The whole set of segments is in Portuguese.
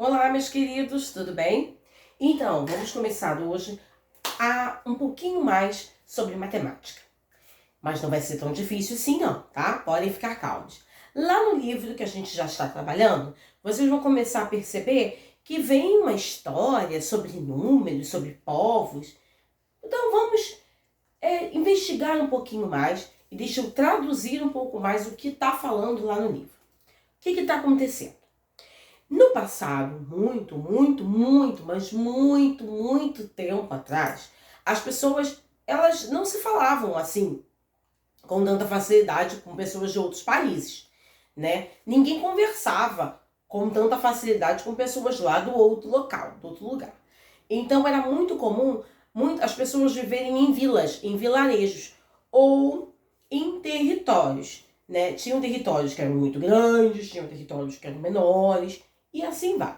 Olá, meus queridos, tudo bem? Então, vamos começar hoje a um pouquinho mais sobre matemática. Mas não vai ser tão difícil assim não, tá? Podem ficar calmos. Lá no livro que a gente já está trabalhando, vocês vão começar a perceber que vem uma história sobre números, sobre povos. Então vamos investigar um pouquinho mais e deixa eu traduzir um pouco mais o que está falando lá no livro. O que está acontecendo? No passado, muito tempo atrás, as pessoas, elas não se falavam assim, com tanta facilidade com pessoas de outros países, né? Ninguém conversava com tanta facilidade com pessoas lá do outro local, do outro lugar. Então era muito comum as pessoas viverem em vilas, em vilarejos ou em territórios, né? Tinham territórios que eram muito grandes, tinham territórios que eram menores, e assim vai.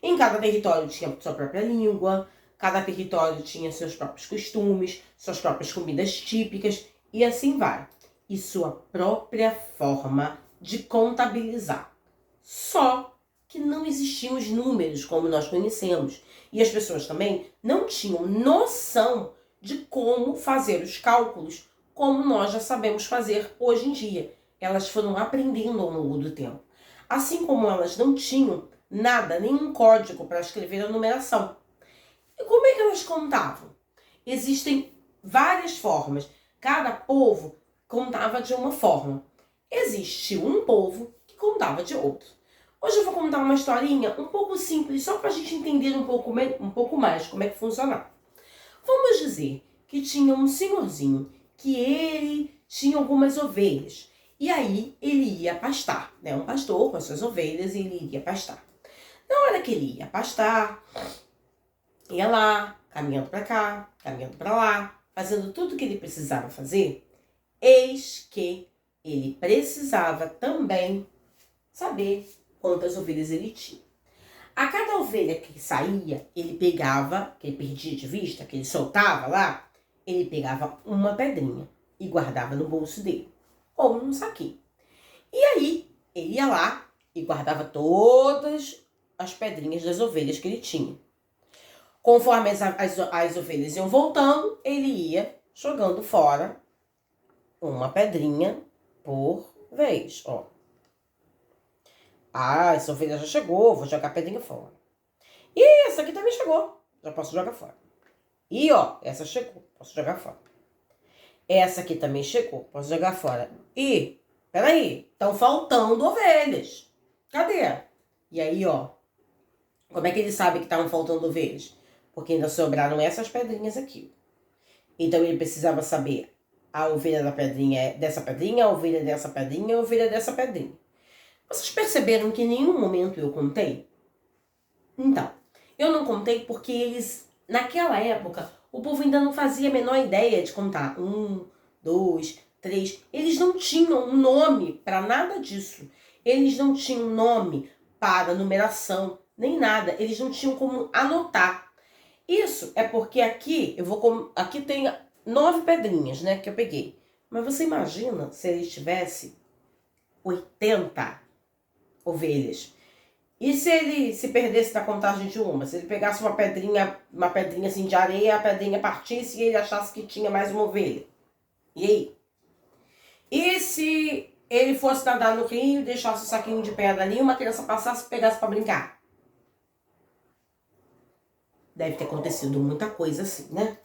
Em cada território tinha sua própria língua, cada território tinha seus próprios costumes, suas próprias comidas típicas, e assim vai. E sua própria forma de contabilizar. Só que não existiam os números como nós conhecemos. E as pessoas também não tinham noção de como fazer os cálculos como nós já sabemos fazer hoje em dia. Elas foram aprendendo ao longo do tempo. Assim como elas não tinham nada, nenhum código para escrever a numeração. E como é que elas contavam? Existem várias formas. Cada povo contava de uma forma. Existe um povo que contava de outro. Hoje eu vou contar uma historinha um pouco simples, só para a gente entender um pouco mais como é que funcionava. Vamos dizer que tinha um senhorzinho que ele tinha algumas ovelhas. E aí ele ia pastar, né? Um pastor com as suas ovelhas e ele iria pastar. Na hora que ele ia pastar, ia lá, caminhando para cá, caminhando para lá, fazendo tudo o que ele precisava fazer, eis que ele precisava também saber quantas ovelhas ele tinha. A cada ovelha que saía, ele pegava, que ele perdia de vista, que ele soltava lá, ele pegava uma pedrinha e guardava no bolso dele, ou num saquinho. E aí, ele ia lá e guardava todas as pedrinhas das ovelhas que ele tinha. Conforme as ovelhas iam voltando, ele ia jogando fora uma pedrinha por vez. Ó. Ah, essa ovelha já chegou, vou jogar a pedrinha fora. E essa aqui também chegou, já posso jogar fora. E ó, essa chegou, posso jogar fora. Essa aqui também chegou, posso jogar fora. E, peraí, estão faltando ovelhas. Cadê? E aí, ó, como é que ele sabe que estavam faltando ovelhas? Porque ainda sobraram essas pedrinhas aqui. Então ele precisava saber a ovelha da pedrinha dessa pedrinha, a ovelha dessa pedrinha, a ovelha dessa pedrinha. Vocês perceberam que em nenhum momento eu contei? Então, eu não contei porque eles, naquela época, o povo ainda não fazia a menor ideia de contar. 1, 2, 3. Eles não tinham um nome para nada disso. Eles não tinham nome para numeração, nem nada. Eles não tinham como anotar. Isso é porque aqui, aqui tem 9 pedrinhas, né, que eu peguei. Mas você imagina se ele tivesse 80 ovelhas. E se ele se perdesse na contagem de uma? Se ele pegasse uma pedrinha assim de areia, a pedrinha partisse e ele achasse que tinha mais uma ovelha? E aí? E se ele fosse nadar no rio e deixasse o saquinho de pedra ali, uma criança passasse e pegasse para brincar? Deve ter acontecido muita coisa assim, né?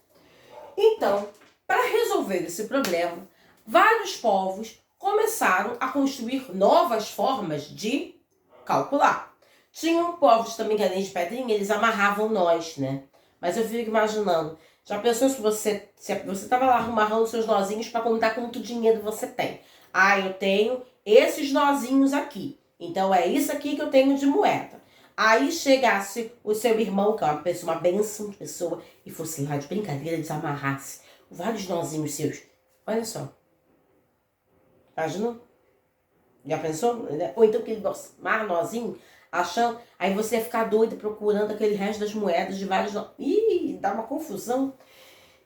Então, para resolver esse problema, vários povos começaram a construir novas formas de calcular. Tinham povos também que, além de pedrinha, eles amarravam nós, né? Mas eu fico imaginando, já pensou se você estava lá amarrando seus nozinhos para contar quanto dinheiro você tem? Ah, eu tenho esses nozinhos aqui. Então é isso aqui que eu tenho de moeda. Aí chegasse o seu irmão, que é uma pessoa, uma bênção de pessoa, e fosse lá de brincadeira, desamarrasse vários nozinhos seus. Olha só. Imaginou? Já pensou? Ou então que ele amarra nozinho, achando, aí você ia ficar doida procurando aquele resto das moedas de vários nozinhos. Ih, dá uma confusão.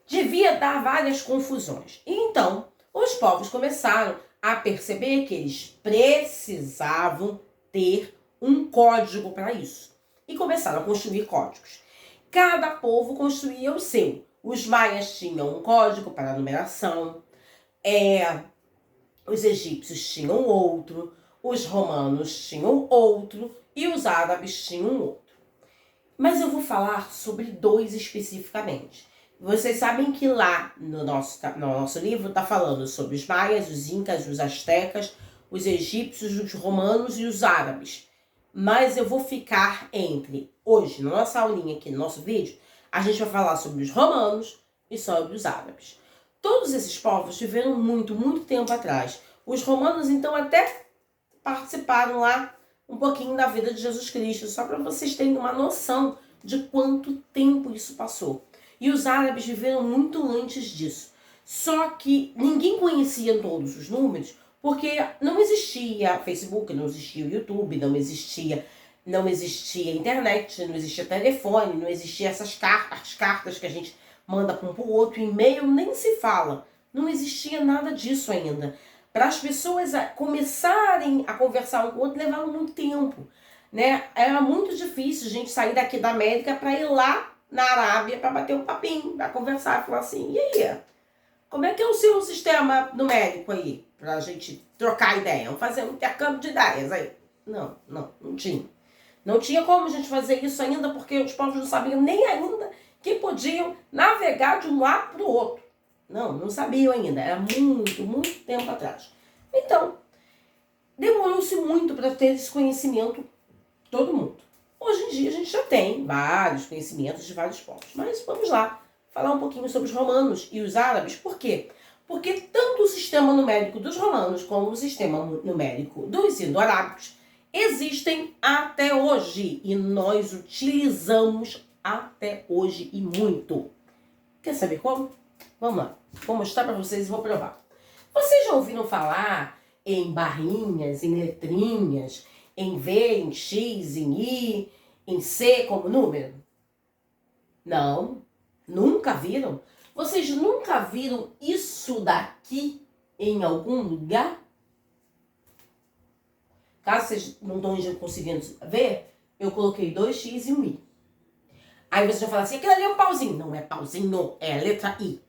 Devia dar várias confusões. E então, os povos começaram a perceber que eles precisavam ter um código para isso. e começaram a construir códigos. Cada povo construía o seu. Os maias tinham um código para a numeração, os egípcios tinham outro, os romanos tinham outro e os árabes tinham outro. Mas eu vou falar sobre 2 especificamente. Vocês sabem que lá no nosso livro está falando sobre os maias, os incas, os astecas, os egípcios, os romanos e os árabes. Mas eu vou ficar hoje, na nossa aulinha aqui, no nosso vídeo, a gente vai falar sobre os romanos e sobre os árabes. Todos esses povos viveram muito, muito tempo atrás. Os romanos, então, até participaram lá um pouquinho da vida de Jesus Cristo, só para vocês terem uma noção de quanto tempo isso passou. E os árabes viveram muito antes disso. Só que ninguém conhecia todos os números, porque não existia Facebook, não existia o YouTube, não existia internet, não existia telefone, não existia as cartas que a gente manda para um para o outro, e-mail nem se fala. Não existia nada disso ainda. Para as pessoas começarem a conversar um com o outro, levava muito tempo, né? Era muito difícil a gente sair daqui da América para ir lá na Arábia para bater um papinho, para conversar, falar assim, e aí? Como é que é o seu sistema numérico aí? Pra gente trocar ideia, vamos fazer um intercâmbio de ideias aí. Não tinha. Não tinha como a gente fazer isso ainda, porque os povos não sabiam nem ainda que podiam navegar de um lado para o outro. Não sabiam ainda, era muito, muito tempo atrás. Então, demorou-se muito para ter esse conhecimento todo mundo. Hoje em dia a gente já tem vários conhecimentos de vários povos, mas vamos lá falar um pouquinho sobre os romanos e os árabes. Por quê? Porque tanto o sistema numérico dos romanos como o sistema numérico dos indo-arábicos existem até hoje e nós utilizamos até hoje e muito. Quer saber como? Vamos lá, vou mostrar para vocês e vou provar. Vocês já ouviram falar em barrinhas, em letrinhas, em V, em X, em I, em C como número? Não, nunca viram? Vocês nunca viram isso daqui em algum lugar? Caso vocês não estão conseguindo ver, eu coloquei 2x e um i. Aí você vai falar assim, aquilo ali é um pauzinho. Não é pauzinho, é a letra I.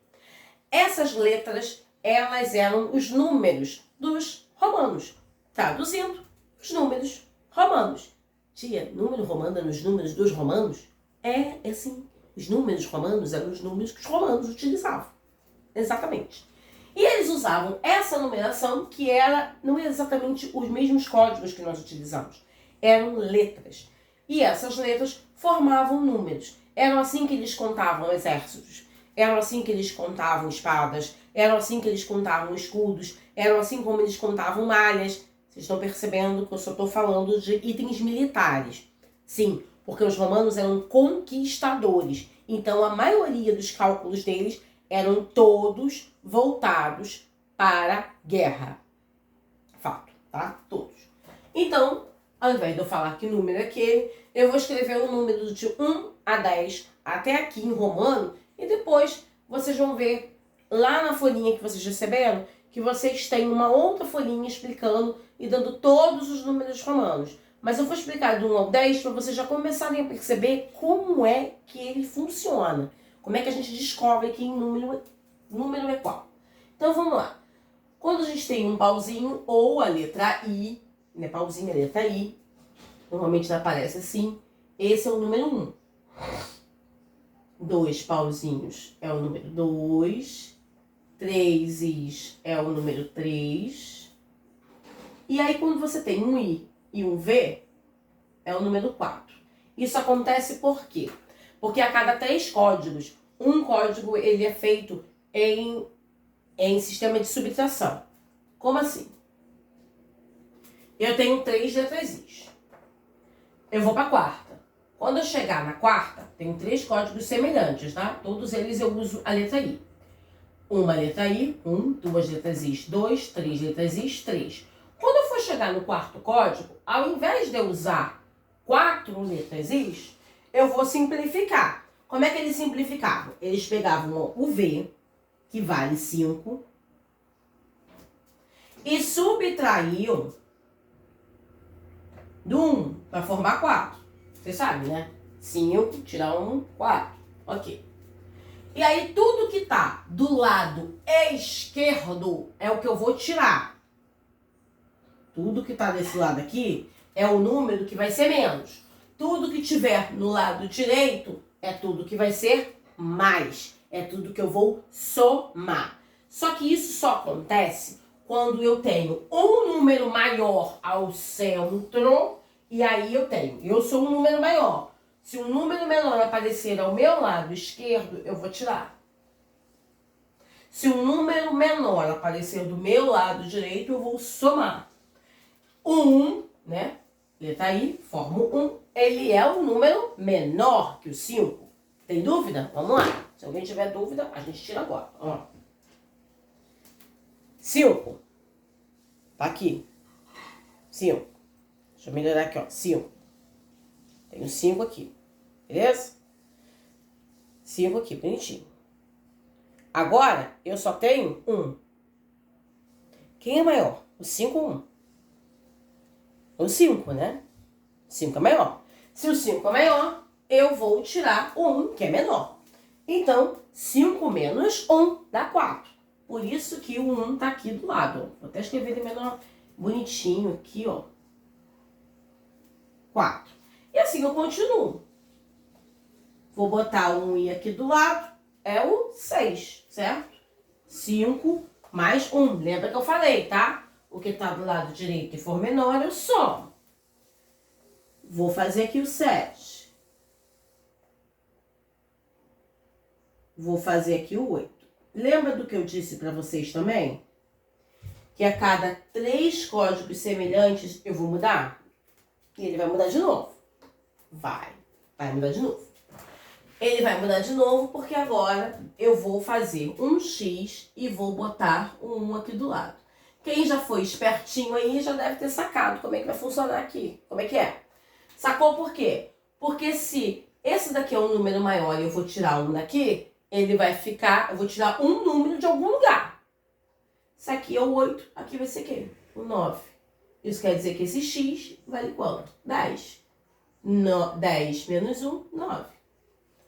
Essas letras, elas eram os números dos romanos. Traduzindo, os números romanos. Tia, número romano nos números dos romanos? É assim. Os números romanos eram os números que os romanos utilizavam. Exatamente. E eles usavam essa numeração que não é exatamente os mesmos códigos que nós utilizamos. Eram letras. E essas letras formavam números. Eram assim que eles contavam exércitos. Eram assim que eles contavam espadas. Eram assim que eles contavam escudos. Eram assim como eles contavam malhas. Vocês estão percebendo que eu só estou falando de itens militares. Sim, porque os romanos eram conquistadores. Então, a maioria dos cálculos deles eram todos voltados para guerra. Fato, tá? Todos. Então, ao invés de eu falar que número é aquele, eu vou escrever o número de 1 a 10 até aqui em romano e depois vocês vão ver lá na folhinha que vocês receberam que vocês têm uma outra folhinha explicando e dando todos os números romanos. Mas eu vou explicar do 1 ao 10 para vocês já começarem a perceber como é que ele funciona. Como é que a gente descobre que número é qual. Então vamos lá. Quando a gente tem um pauzinho ou a letra I, né, pauzinho é a letra I, normalmente aparece assim, esse é o número 1. 2 pauzinhos é o número 2. 3 Is é o número 3. E aí quando você tem um I e um V, é o número 4. Isso acontece por quê? Porque a cada 3 códigos, um código ele é feito em sistema de subtração. Como assim? Eu tenho 3 letras Is. Eu vou para a quarta. Quando eu chegar na quarta, tenho 3 códigos semelhantes, tá? Todos eles eu uso a letra I. Uma letra I, 1, 2 letras Is, 2, 3 letras Is, 3. Quando eu for chegar no quarto código, ao invés de eu usar 4 letras Is, eu vou simplificar. Como é que eles simplificavam? Eles pegavam o V, que vale 5, e subtraíam do 1 para formar 4. Você sabe, né? 5, tirar 1, 4. Ok. E aí, tudo que tá do lado esquerdo é o que eu vou tirar. Tudo que tá desse lado aqui é o número que vai ser menos. Tudo que tiver no lado direito é tudo que vai ser mais. É tudo que eu vou somar. Só que isso só acontece quando eu tenho um número maior ao centro, e aí eu sou um número maior. Se um número menor aparecer ao meu lado esquerdo, eu vou tirar. Se um número menor aparecer do meu lado direito, eu vou somar. 1, né? Letra I, forma 1. Ele é um número menor que o 5. Tem dúvida? Vamos lá. Se alguém tiver dúvida, a gente tira agora. Ó. 5. Tá aqui. 5. Deixa eu melhorar aqui, ó. 5. Tenho 5 aqui. Beleza? 5 aqui, bonitinho. Agora, eu só tenho 1. Quem é maior? O 5 ou 1? O 5, né? 5 é maior. Se o 5 é maior, eu vou tirar o 1, que é menor. Então, 5 menos 1 dá 4. Por isso que o 1 tá aqui do lado. Vou até escrever ele menor, bonitinho aqui, ó. 4. E assim eu continuo. Vou botar o 1 e aqui do lado. É o 6, certo? 5 mais 1. Lembra que eu falei, tá? O que tá do lado direito e for menor, eu somo. Vou fazer aqui o 7. Vou fazer aqui o 8. Lembra do que eu disse para vocês também? Que a cada 3 códigos semelhantes eu vou mudar? E ele vai mudar de novo. Vai mudar de novo. Ele vai mudar de novo porque agora eu vou fazer um X e vou botar um 1 aqui do lado. Quem já foi espertinho aí já deve ter sacado como é que vai funcionar aqui. Como é que é? Sacou por quê? Porque se esse daqui é um número maior e eu vou tirar um daqui, ele vai ficar, eu vou tirar um número de algum lugar. Isso aqui é o 8, aqui vai ser quem? O 9. Isso quer dizer que esse X vale quanto? 10. 10 menos 1, 9.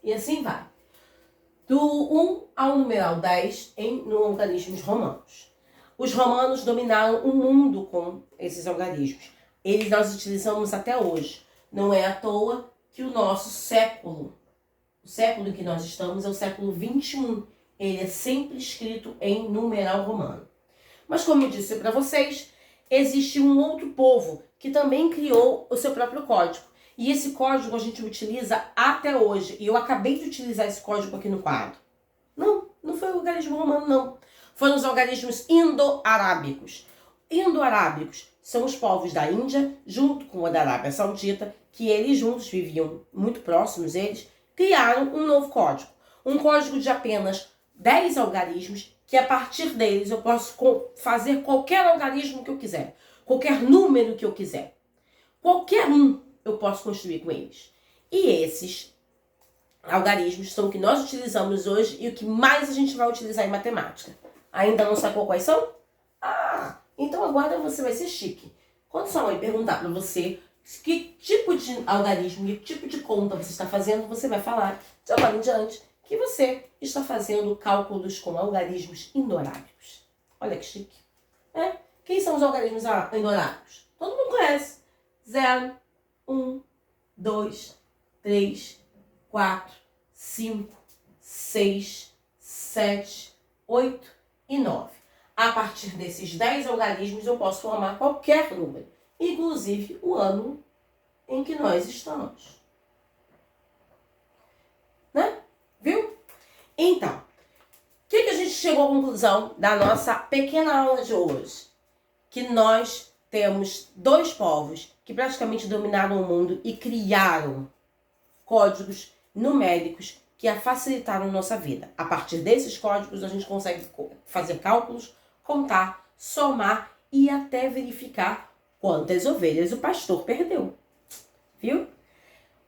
E assim vai. Do 1 ao numeral 10 no algarismos romanos. Os romanos dominaram o mundo com esses algarismos. Eles nós utilizamos até hoje. Não é à toa que o nosso século, o século em que nós estamos é o século 21. Ele é sempre escrito em numeral romano. Mas como eu disse para vocês, existe um outro povo que também criou o seu próprio código. E esse código a gente utiliza até hoje. E eu acabei de utilizar esse código aqui no quadro. Não foi o algarismo romano, não. Foram os algarismos indo-arábicos. Indo-arábicos são os povos da Índia, junto com o da Arábia Saudita, que eles juntos viviam muito próximos, eles criaram um novo código. Um código de apenas 10 algarismos, que a partir deles eu posso fazer qualquer algarismo que eu quiser. Qualquer número que eu quiser. Qualquer um eu posso construir com eles. E esses algarismos são o que nós utilizamos hoje e o que mais a gente vai utilizar em matemática. Ainda não sacou quais são? Ah, então agora você vai ser chique. Quando sua mãe perguntar para você que tipo de algarismo, que tipo de conta você está fazendo, você vai falar, de agora em diante, que você está fazendo cálculos com algarismos indo-arábicos. Olha que chique. Quem são os algarismos indo-arábicos? Todo mundo conhece. 0, 1, 2, 3, 4, 5, 6, 7, 8 e 9. A partir desses 10 algarismos eu posso formar qualquer número, inclusive o ano em que nós estamos. Né? Viu? Então, o que a gente chegou à conclusão da nossa pequena aula de hoje? Que nós temos 2 povos que praticamente dominaram o mundo e criaram códigos numéricos que facilitaram nossa vida. A partir desses códigos a gente consegue fazer cálculos, contar, somar e até verificar quantas ovelhas o pastor perdeu. Viu?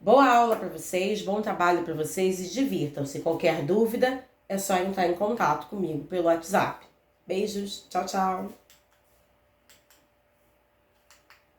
Boa aula para vocês, bom trabalho para vocês e divirtam-se. Qualquer dúvida é só entrar em contato comigo pelo WhatsApp. Beijos, tchau, tchau.